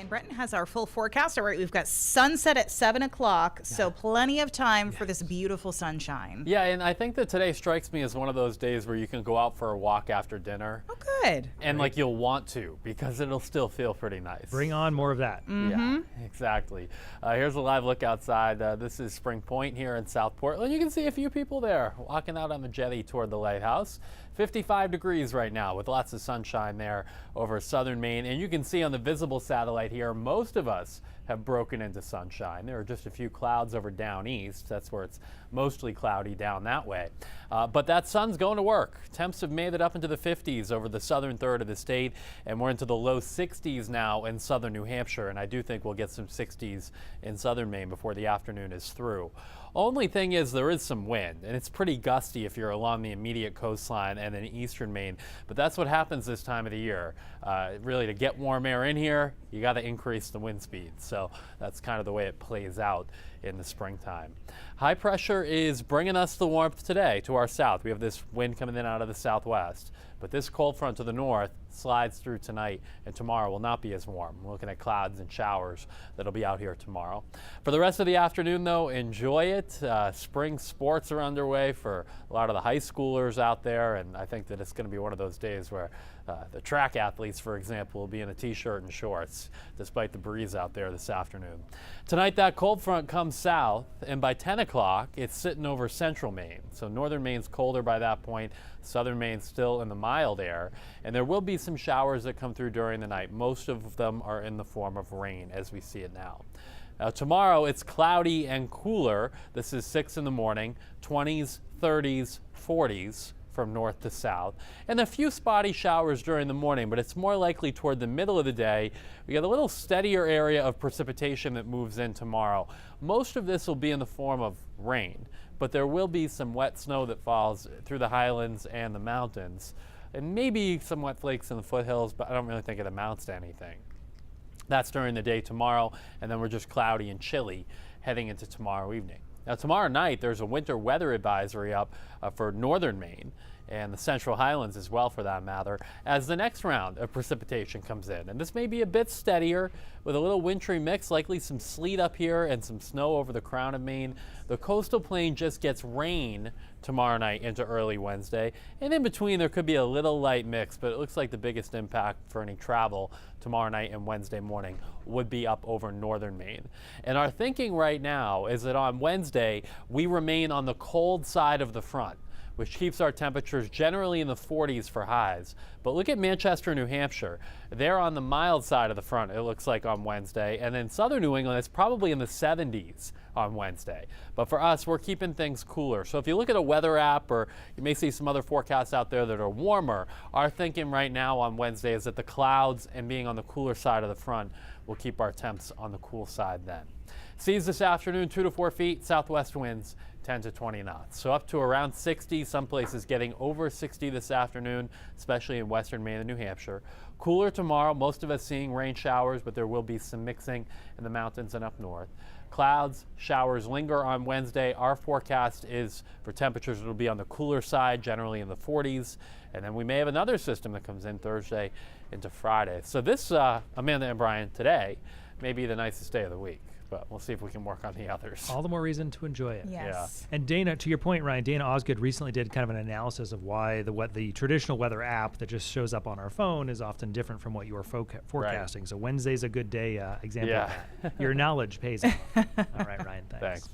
Brenton has our full forecast. All right, we've got sunset at 7 o'clock, so plenty of time for this beautiful sunshine. Yeah, and I think that today strikes me as one of those days where you can go out for a walk after dinner. Oh, good. And like you'll want to, because it'll still feel pretty nice. Bring on more of that. Yeah, exactly. Here's a live look outside. This is Spring Point here in South Portland. You can see a few people there walking out on the jetty toward the lighthouse. 55 degrees right now with lots of sunshine there over southern Maine. And you can see on the visible satellite here, most of us have broken into sunshine. There are just a few clouds over down east. That's where it's mostly cloudy down that way. But that sun's going to work. Temps have made it up into the 50s over the southern third of the state, and we're into the low 60s now in southern New Hampshire. And I do think we'll get some 60s in southern Maine before the afternoon is through. Only thing is there is some wind, and it's pretty gusty if you're along the immediate coastline and in eastern Maine. But that's what happens this time of the year. Really, to get warm air in here, you got to increase the wind speed. So that's kind of the way it plays out in the springtime. High pressure is bringing us the warmth today to our south. We have this wind coming in out of the southwest. But this cold front to the north slides through tonight, and tomorrow will not be as warm. We're looking at clouds and showers that'll be out here tomorrow. For the rest of the afternoon, though, enjoy it. Spring sports are underway for a lot of the high schoolers out there, and I think that it's going to be one of those days where the track athletes, for example, will be in a t-shirt and shorts, despite the breeze out there this afternoon. Tonight, that cold front comes south, and by 10 o'clock, it's sitting over central Maine. So northern Maine's colder by that point. Southern Maine still in the mild air, and there will be some showers that come through during the night. Most of them are in the form of rain as we see it now. Now tomorrow it's cloudy and cooler. This is 6 in the morning, 20s, 30s, 40s from north to south, and a few spotty showers during the morning, but it's more likely toward the middle of the day. We get a little steadier area of precipitation that moves in tomorrow. Most of this will be in the form of rain, but there will be some wet snow that falls through the highlands and the mountains, and maybe some wet flakes in the foothills, but I don't really think it amounts to anything. That's during the day tomorrow, and then we're just cloudy and chilly heading into tomorrow evening. Now tomorrow night there's a winter weather advisory up for northern Maine and the Central Highlands as well, for that matter, as the next round of precipitation comes in. And this may be a bit steadier with a little wintry mix, likely some sleet up here and some snow over the crown of Maine. The coastal plain just gets rain tomorrow night into early Wednesday, and in between there could be a little light mix, but it looks like the biggest impact for any travel tomorrow night and Wednesday morning would be up over northern Maine. And our thinking right now is that on Wednesday we remain on the cold side of the front, which keeps our temperatures generally in the 40s for highs. But look at Manchester, New Hampshire. They're on the mild side of the front, it looks like, on Wednesday. And then southern New England, it's probably in the 70s on Wednesday. But for us, we're keeping things cooler. So if you look at a weather app, or you may see some other forecasts out there that are warmer, our thinking right now on Wednesday is that the clouds and being on the cooler side of the front will keep our temps on the cool side then. Seas this afternoon, 2 to 4 feet, southwest winds 10 to 20 knots. So up to around 60, some places getting over 60 this afternoon, especially in western Maine and New Hampshire. Cooler tomorrow, most of us seeing rain showers, but there will be some mixing in the mountains and up north. Clouds, showers linger on Wednesday. Our forecast is for temperatures that'll be on the cooler side, generally in the 40s. And then we may have another system that comes in Thursday into Friday. So this, Amanda and Brian, today may be the nicest day of the week, but we'll see if we can work on the others. All the more reason to enjoy it. Yes. And Dana, to your point, Ryan, Dana Osgood recently did kind of an analysis of why the traditional weather app that just shows up on our phone is often different from what you are forecasting. Right. So Wednesday's a good day example of that. Your knowledge pays off. All right, Ryan, thanks. Thanks.